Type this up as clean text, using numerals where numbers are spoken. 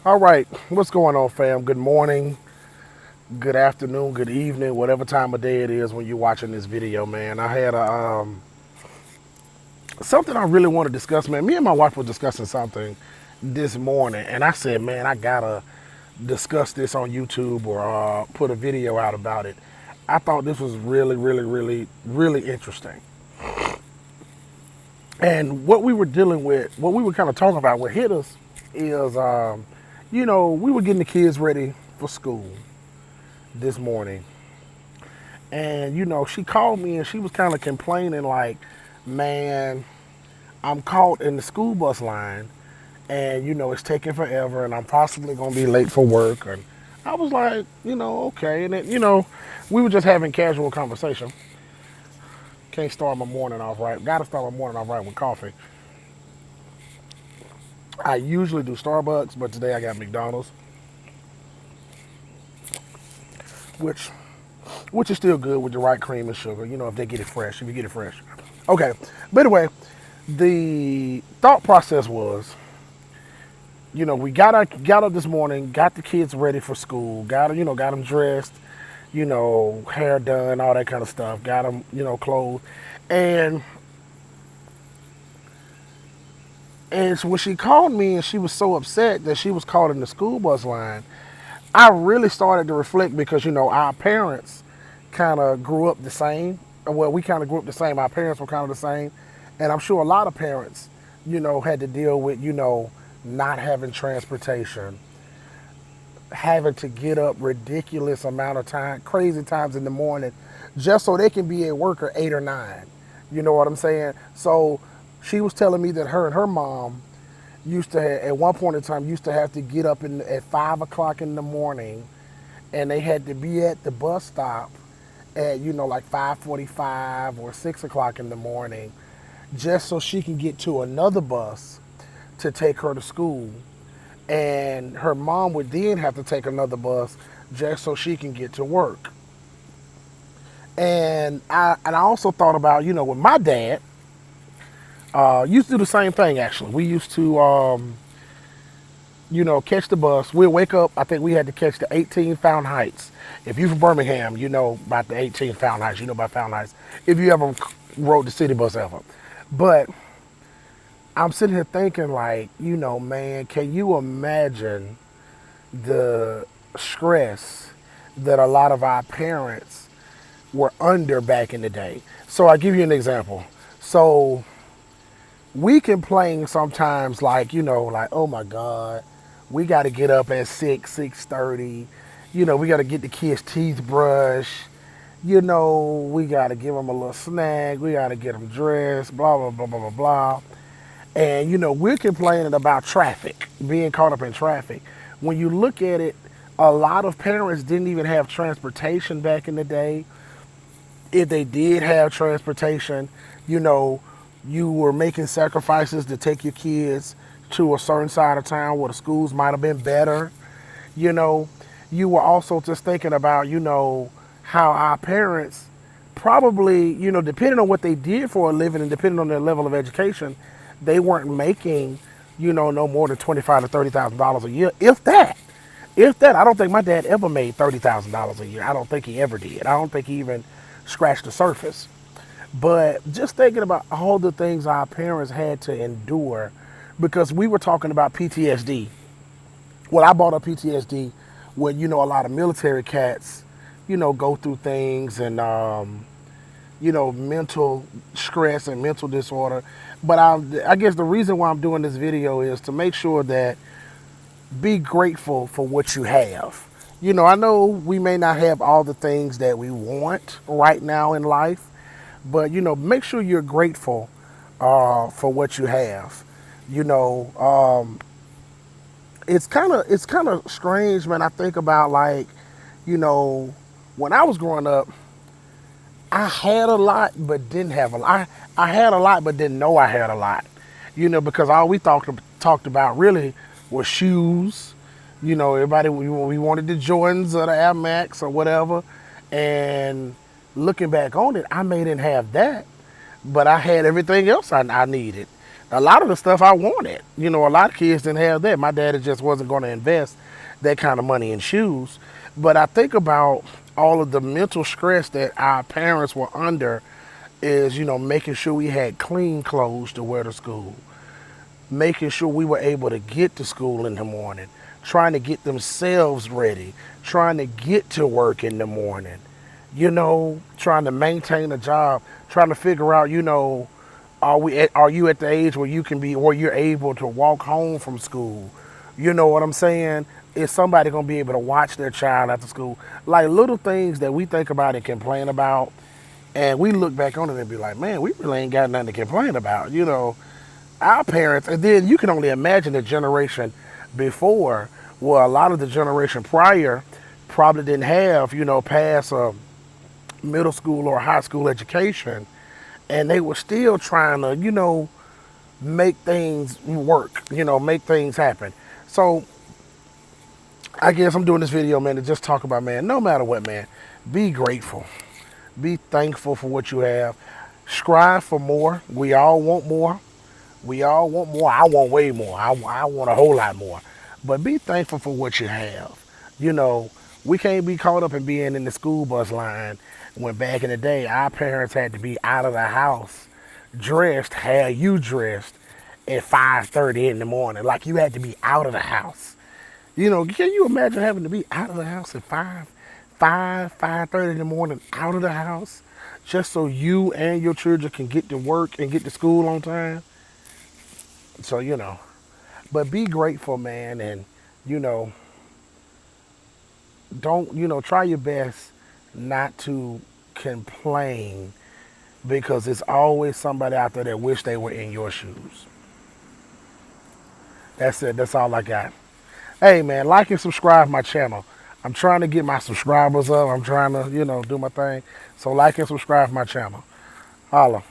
All right, what's going on, fam? Good morning, good afternoon, good evening, whatever time of day it is when you're watching this video, man. I had something I really want to discuss, man. Me and my wife were discussing something this morning, and I said, man, I gotta discuss this on YouTube or put a video out about it. I thought this was really, really, really, really interesting. And what we were dealing with, what we were kind of talking about, what hit us is, we were getting the kids ready for school this morning. And, she called me and she was kind of complaining, like, man, I'm caught in the school bus line and, it's taking forever and I'm possibly going to be late for work. And I was like, okay. And then, we were just having casual conversation. Can't start my morning off right. Got to start my morning off right with coffee. I usually do Starbucks, but today I got McDonald's, which which is still good with the right cream and sugar, if they get it fresh, if you get it fresh. Okay, but anyway, the thought process was, we got up this morning, got the kids ready for school, got them dressed, hair done, all that kind of stuff, got them, clothed, and so when she called me and she was so upset that she was caught in the school bus line, I really started to reflect because our parents kind of grew up the same. Well, we kind of grew up the same. Our parents were kind of the same, and I'm sure a lot of parents, had to deal with not having transportation, having to get up ridiculous amount of time, crazy times in the morning, just so they can be at work at 8 or 9. You know what I'm saying? So she was telling me that her and her mom used to at one point in time used to have to get up at 5 o'clock in the morning, and they had to be at the bus stop at like 5:45 or 6 o'clock in the morning, just so she can get to another bus to take her to school, and her mom would then have to take another bus just so she can get to work. And I also thought about with my dad. Used to do the same thing actually. We used to catch the bus. We'll wake up. I think we had to catch the 18 Fountain Heights. If you're from Birmingham, you know about the 18 Fountain Heights. You know about Fountain Heights. If you ever rode the city bus ever. But I'm sitting here thinking like, man, can you imagine the stress that a lot of our parents were under back in the day? So I'll give you an example. So we complain sometimes like, like, oh my God, we got to get up at 6:30. We got to get the kids' teeth brushed. We got to give them a little snack. We got to get them dressed, blah, blah, blah, blah, blah, blah. And, we're complaining about traffic, being caught up in traffic. When you look at it, a lot of parents didn't even have transportation back in the day. If they did have transportation, you were making sacrifices to take your kids to a certain side of town where the schools might have been better. You know, you were also just thinking about, how our parents probably, depending on what they did for a living and depending on their level of education, they weren't making, no more than $25,000 to $30,000 a year, if that. If that, I don't think my dad ever made $30,000 a year. I don't think he ever did. I don't think he even scratched the surface. But just thinking about all the things our parents had to endure, because we were talking about PTSD. Well, I brought up PTSD when, a lot of military cats, go through things and, mental stress and mental disorder. But I guess the reason why I'm doing this video is to make sure that be grateful for what you have. I know we may not have all the things that we want right now in life, but make sure you're grateful for what you have. You know, it's kind of strange, man. I think about like, when I was growing up, I had a lot but didn't have a lot. I had a lot but didn't know I had a lot. Because all we talked about really was shoes. Everybody we wanted the Jordans or the Air Max or whatever, and looking back on it, I may didn't have that, but I had everything else I needed. A lot of the stuff I wanted. A lot of kids didn't have that. My daddy just wasn't going to invest that kind of money in shoes. But I think about all of the mental stress that our parents were under is, making sure we had clean clothes to wear to school, making sure we were able to get to school in the morning, trying to get themselves ready, trying to get to work in the morning, trying to maintain a job, trying to figure out, are you at the age where you can be where you're able to walk home from school? You know what I'm saying? Is somebody gonna be able to watch their child after school? Like little things that we think about and complain about, and we look back on it and be like, man, we really ain't got nothing to complain about. Our parents, and then you can only imagine the generation before, where a lot of the generation prior probably didn't have, past a middle school or high school education, and they were still trying to, make things work, make things happen. So I guess I'm doing this video, man, to just talk about, man, no matter what, man, be grateful. Be thankful for what you have. Strive for more. We all want more. We all want more. I want way more. I want a whole lot more. But be thankful for what you have. You know, we can't be caught up in being in the school bus line when back in the day our parents had to be out of the house dressed, how you dressed at 5:30 in the morning. Like you had to be out of the house. Can you imagine having to be out of the house at 5:30 in the morning, out of the house, just so you and your children can get to work and get to school on time? So, but be grateful, man, and, you know, don't, try your best not to complain because there's always somebody out there that wish they were in your shoes. That's it. That's all I got. Hey, man, like and subscribe my channel. I'm trying to get my subscribers up. I'm trying to, do my thing. So like and subscribe my channel. Holla.